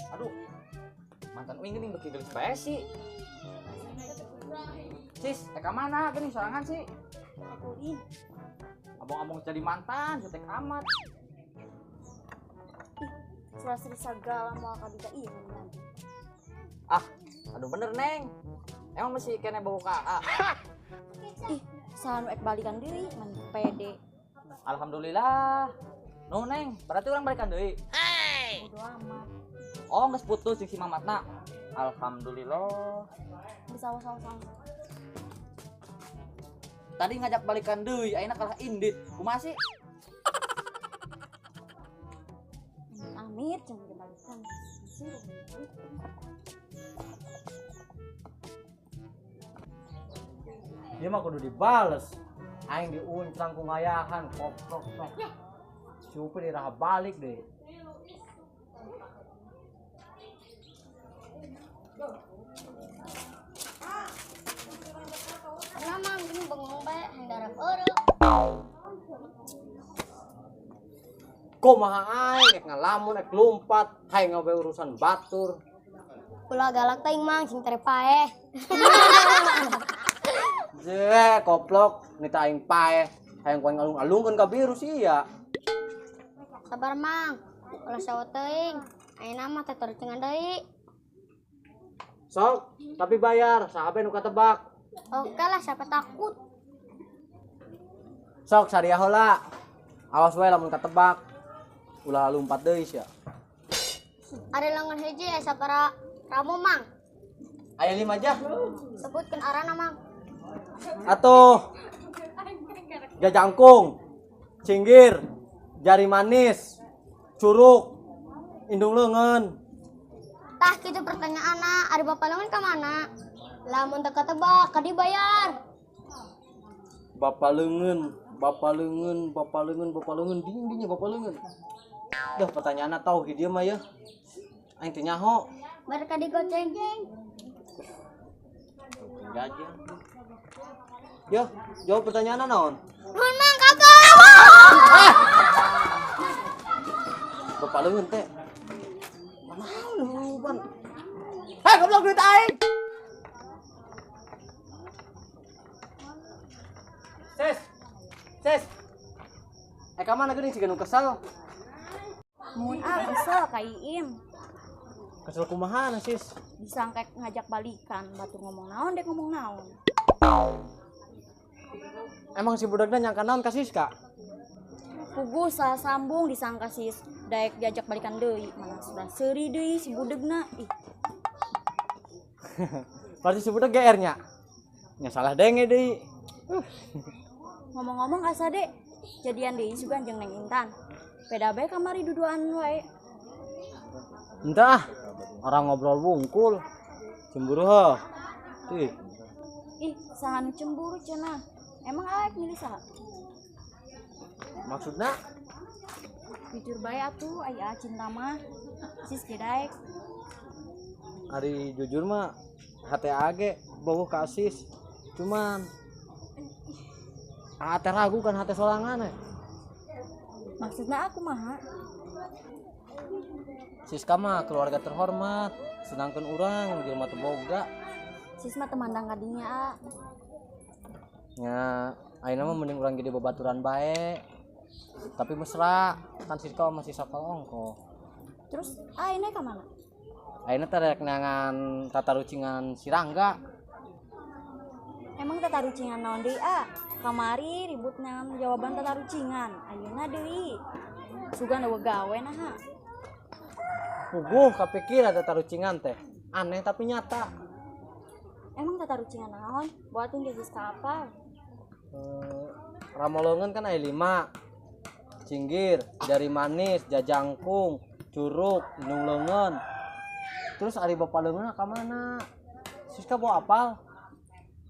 Aduh, mantan uing gini beki gelis bae sih. Sis, eka mana gini sorangan sih? Akuin. Abang-abang jadi mantan, jutek amat. Surasri segala mau kabita ini nanti. Ah, aduh bener Neng. Emang masih kena bau KA. Ih, salah nu ek balikan diri, man pede. Alhamdulillah. No Neng, berarti orang balikan deui. Bodo amat. Oh, geus putus jeung si Mamatna. Alhamdulillah. Bisa sama-sama. Tadi ngajak balikan deui, ayeuna kalah indit. Kumaha sih? Amit jangan dibalikan. Masih. Dia mah kudu dibales. Aing diuncang ku ngayahan koprok sok. Supaya diraha balik deh. Nama ini bengong bae hendarap eureuk. Kumaha aing ek ngalamun ek lumpat, hayang ngawe urusan batur. Ulah galak teuing mang sing tere paeh. Je, koplok, nita aing pae. Hayang kuing alung-alungkeun ka virus ieu. Sabar mang. Ulah sawo teuing. Ayeuna mah teh cengan deui. Sok, tapi bayar, sahabe nu katebak. Oke lah, siapa takut. Sok sariah heula. Awas wae lamun katebak. Ulah lumpat deui sia. Ada lengan hiji aya sabaraha ramu mang. Aya 5 aja. Sebutkeun arana mang. Atuh. Jajangkung, cinggir, jari manis, curug, indung leungeun. Tah kitu pertanyaanna, ari bapak leungeun ka mana? Lamun teu katebak, ka dibayar. Bapak leungeun, ding bapak leungeun. Dah pertanyaanna tauhid ieu mah ya. Aing teh nyaho. Bar ka digoceng. Jajan. Yo, jawab pertanyaanna naon? Nuhun mang kakak. Bapak leungeun teh. Manaon luban? Hei, goblok duit aing. Ses. Eka mana geuning siga nu kesal? Mun kesel ka Iim. Kesel kumaha na, Sis? Disangka ngajak balikan, batur ngomong naon dek ngomong naon. Emang si budakna nyangka naon ka Siska? Pugu salah sambung disangka sis daek diajak balikan deui, mana sudah seuri deui si budegna. Ih, Pasti si budak GR nya. Nya salah denge deui. ngomong-ngomong asa dek, jadian deui sugan jeung Neng Intan. Beda bae kamari duduan wae. Entah, orang ngobrol wungkul. Cemburu heuh. Ih, Ih, saha nu cemburu cenah. Emang aek milih saha? maksudna Jujur bae atuh aya cinta mah. Sis ge daek. ari jujur mah HTAG bogoh ka Sis. Cuman hate ragu kan hate sorangan we. Maksudna aku mah Siska mah keluarga terhormat, sedangkan urang jelema teu boga. sis mah temandang kadinya. Nya ayeuna mah mending urang jadi babaturan bae. Tapi mesra, kan Siska masih sakal ongko. Terus ayeuna ka mana? Ayeuna teh rek nangan tata rucingan si Rangga. Emang tata rucingan naon deui kamari ribut nang jawaban tata rucingan ayeuna deui sugan eueuh gawe naha. Puguh kapikir ada tata rucingan teh aneh tapi nyata. Emang tata rucingan naon buatin ge Siska apa? Ramolongan kan aya 5. Cinggir, jari manis, jajangkung, curug, inung leungeun. Terus ari bapa leungeun ka mana? Siska bawa apal?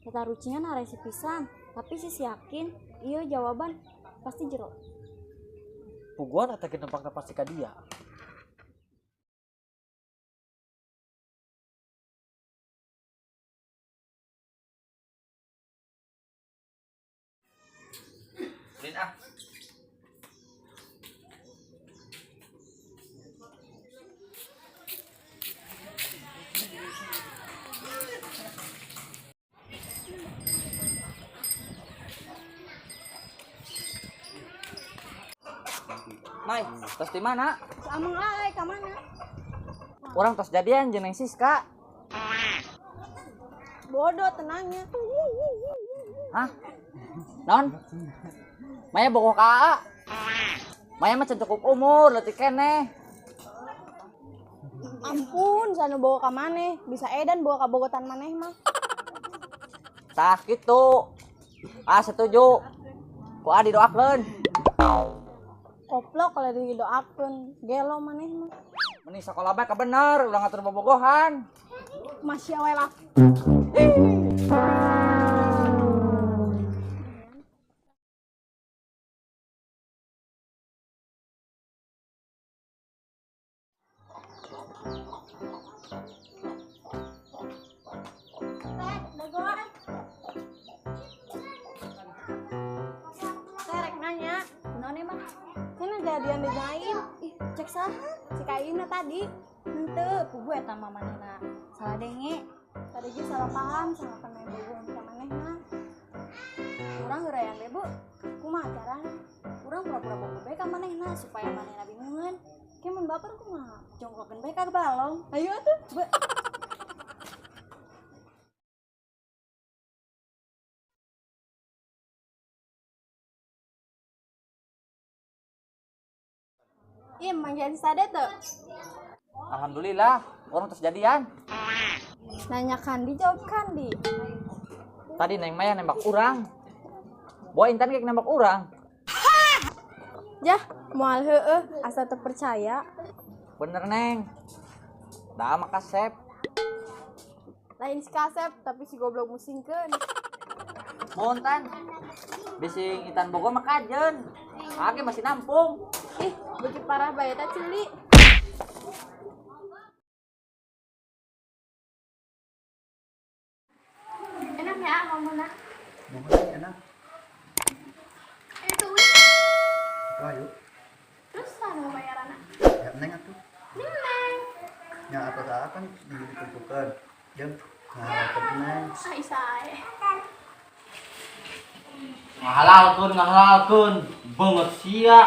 Tata rucingan haresi pisan, tapi sis yakin ieu jawaban pasti jero. Puguan eta ge nempakna pasti ka dia. Lin ah. Mai, tos di mana? Amang lae ka mana? Orang tos jadian jeung Neng Siska. Bodoh tenangnya. Hah? Non? Maya bogoh ka aa. Maya mah cukup umur, leutik keneh. Ampun, sana bawa ka maneh, bisa edan bawa ka bogotan maneh mah. Tah kitu. Setuju. Ku adi doakeun. Koplok kalau didoakeun, gelo maneh mah. Meni sakola bae ka bener, ulah ngatur bobogohan. Masya we lah. Terek nanya, naon emang? Cenah jadian dijain. Ih, cek saha? Si Kaina tadi. Henteu, pugu eta mah manehna. Salah denge. Tadi ge salah paham sama pemain bogo ka manehna. Urang geureuyan we, Bu. Kumaha carana? Urang pura-pura bogo bae ka manehna supaya manehna bingungan. Ke mun baper kumaha? Jongklokeun bae ka balong. Ayo atuh, Bu. Im, manggian sade tuh. Alhamdulillah, orang tos jadian. Nanya Kandi, jawab Kandi. Tadi Neng Maya nembak urang. Boy Intan kayak nembak urang. Jah, moal heueuh, asa teu percaya. Bener Neng. Da mah kasep. Lain si kasep, tapi si goblok musingkeun. Montan. Bising Intan Bogor mah kajen. Age masih nampung. Ih, beuki parah bae eta cili. Enak ya ngomongna. Ngomongnya enak. Itu Kayu. terus sana bayaranna. Ya neng atuh. Neng. Yang atas akan ditentukan. Jam. Nah, tapi neng. Sae-sae. Ngahalalkeun banget sia.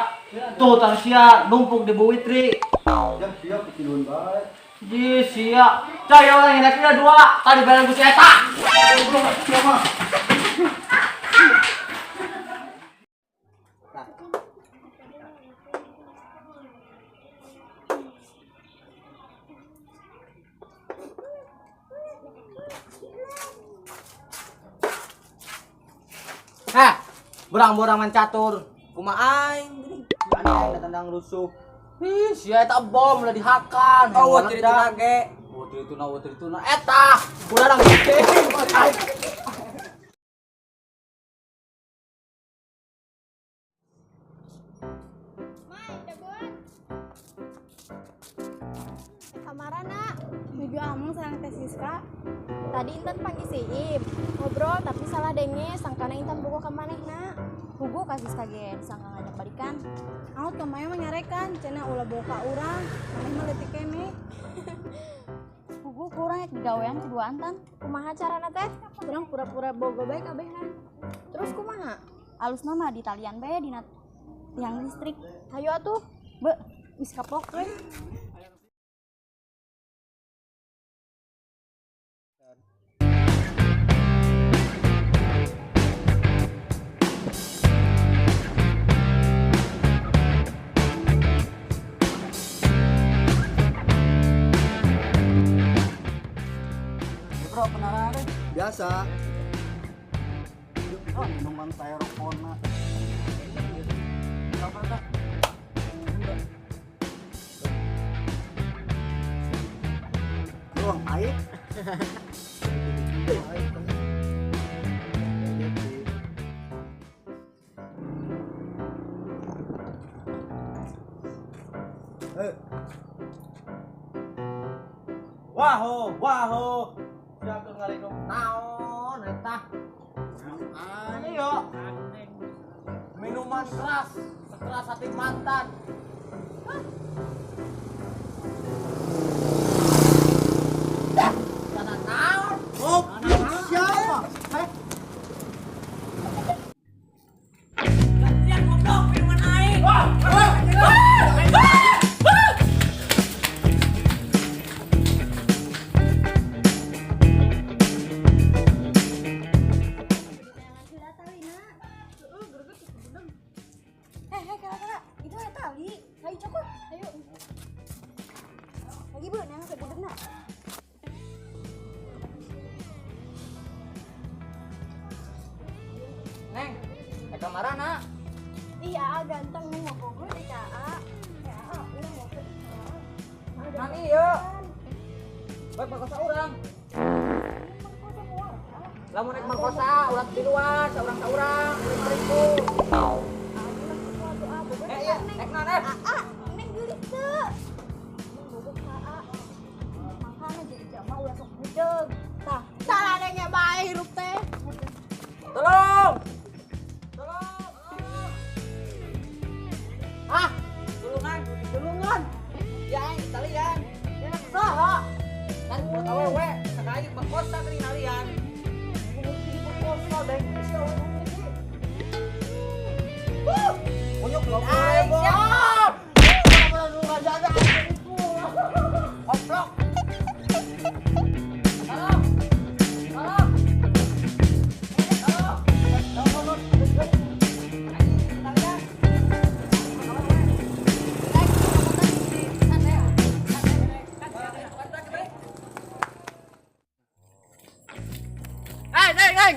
Tuh tang sia numpuk di Buwitri. Jam siap ketiduran baik. Ji sia. Caya orang yang kira 2 tadi bareng ku si eta. Siapa? Heh, borang-borang mancatur. Kumaha aing? Aing tendang rusuh. Ih, sia eta bom lah dihakan. Oh, cerita ge. Wutrituna eta. Urang gede. Kamarana, nuju amang sareng Teh Siska. Tadi Intan panggil si Im, ngobrol tapi salah denge, sangkana Intan bogo ka manehna. Pugu ka Siska ge, disangka ngajak balikan. Aut ka maya mah nyarekan, cenah ulah bogo ka urang, maneh mah leutik keneh. Pugu kurang ek digawean keduaan Tan. Kumaha carana teh? Urang pura-pura bogo bae kabehan. Terus kumaha? Alusna mah di talian bae dina tiang listrik. Hayu atuh, be, geus kapok we. biasa. Oh, minuman styrofoam. Apa tak? Doang air. Waho, siapa ngalinung naon eta? Ayo, minuman keras, sekeras hati mantan. Sana naon? Oh, siapa? Gantian goblok, minuman air. Kakak, itu ada tali. Ayo cokot, ayo. Lagi bu, nang sebudek nak. Neng, eta marana. Iya, ganteng nih mau gue deh kak. Ya, udah mau ke. Nang ieu. Baik makosa urang. Lamun naik makosa, ulah di luar, saurang-saurang, 5.000. Iya, naik nang. Neng gelis tuh. Neng bobok kak. Makanya jadi jama ulah sok budeg. Tah, salah nengnya bae hirup teh. Tolong. Ah, tulungan. Ya, kalian. Ya, saha. Kan buat awewe, sakali makosa kali kalian. Makosa deng bisa Unyuk belum boleh, siap. Mana lu enggak jaga aku. Goblok.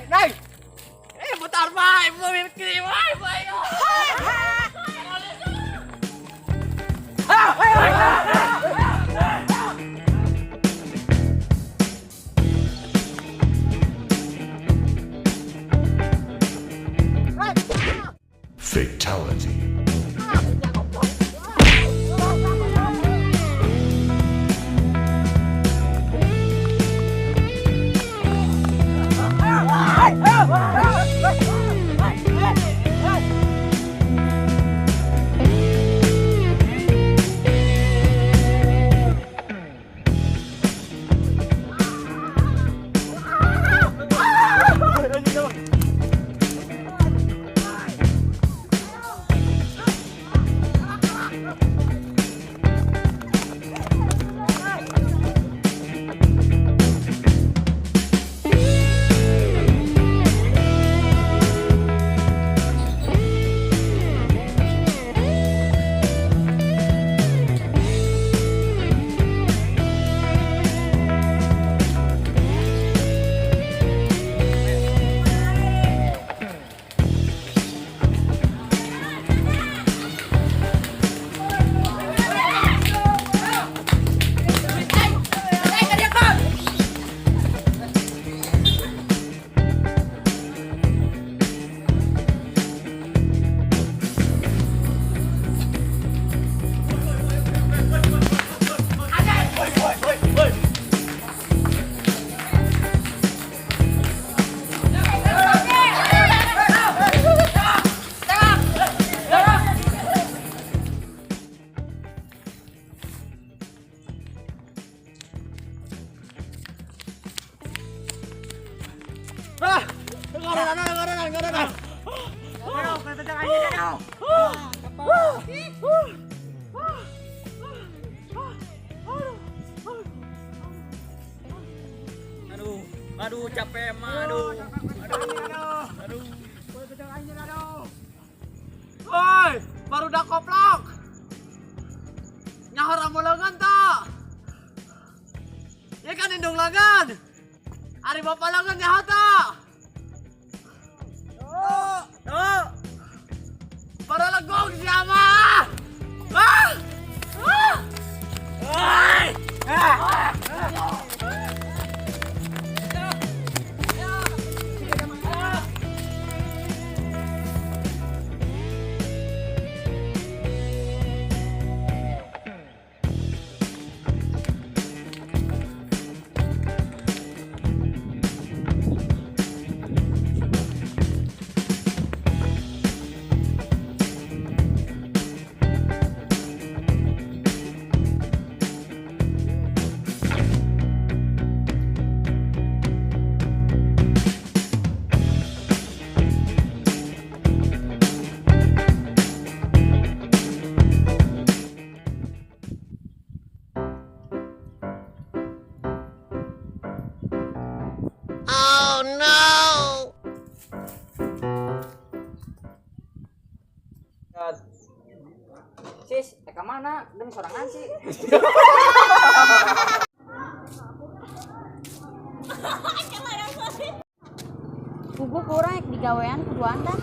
Này, một tàn vai, vừa bị kỳ vai, vậy. Fatality. Aduh capek mah, aduh. Woi, baru dah koplok. Nyahar amu lengan tak? Ya kan indung lengan. Ari bapak langan ya hata. Oh. Para lagong siapa? Ah! Ah! Ay! Sis, ke mana? Demi sorangan sih. Gugu kurang digawean kudu anda.